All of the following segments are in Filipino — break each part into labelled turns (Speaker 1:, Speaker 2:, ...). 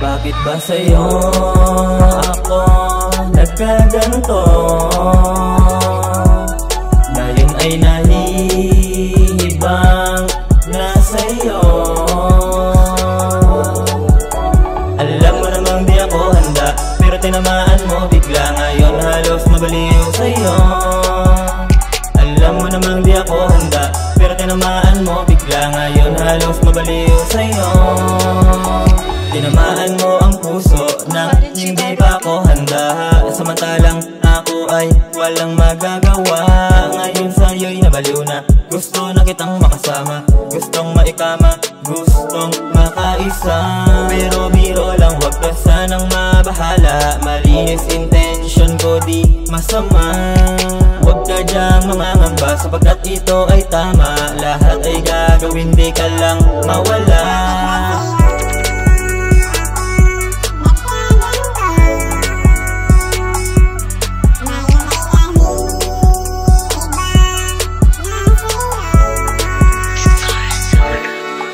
Speaker 1: Bakit ba sa'yo ako nagkaganto? Na yun ay nahihibang na sa'yo. Alam mo namang di ako handa, pero tinamaan mo bigla. Ngayon halos mabaliw sa'yo. Alam mo namang di ako handa, pero tinamaan mo bigla. Ngayon halos mabaliw sa'yo. Tinamaan mo ang puso nang hindi pa ako handa. Samantalang ako ay walang magagawa. Ngayon sa'yo'y nabaliw na. Gusto na kitang makasama, gustong maikama, gustong makaisa. Pero biro lang, wag ka sanang mabahala. Malinis intention ko, di masama. Huwag ka dyang mamangamba, sapagkat ito ay tama. Lahat ay gagawin, di ka lang mawala.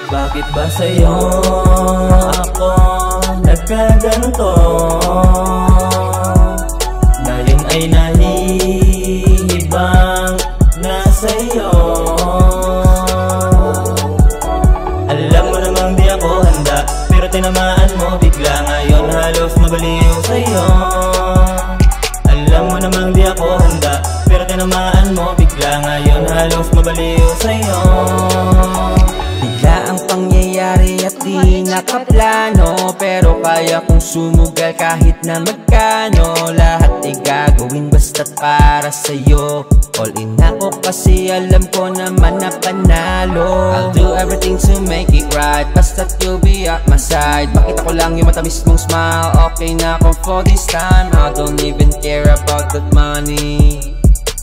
Speaker 1: Bakit ba sa'yo ako nagkaganto? Na yun ay nahihibang na sa'yo. Alam mo namang di ako handa, pero tinamaan mo bigla. Ngayon halos mabaliw sa'yo. Alam mo namang di ako handa, pero tinamaan mo bigla. Ngayon halos mabaliw sa'yo.
Speaker 2: Bigla ang pangyayari at di nakaplano, pero kaya kong sumugal kahit na magkano. Lahat ay gagawin basta't para sa'yo. All in ako kasi alam ko naman na panalo. I'll do everything to make it right, basta't you'll be at my side. Makita ko lang yung matamis mong smile, okay na ako for this time. I don't even care about that money,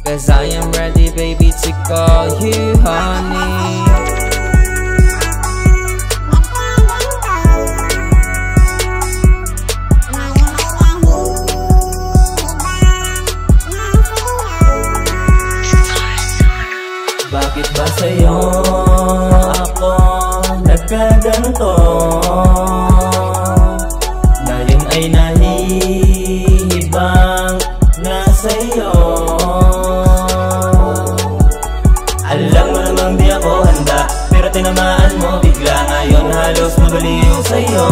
Speaker 2: cause I am ready baby to call you honey.
Speaker 1: Bakit ba sa'yo ako nagkaganto? Na yun ay nahihibang na sa'yo. Alam mo namang di ako handa, pero tinamaan mo bigla. Ngayon halos mabaliw sa'yo.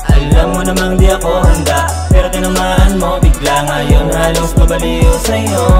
Speaker 1: Alam mo namang di ako handa, pero tinamaan mo bigla. Ngayon halos mabaliw sa'yo.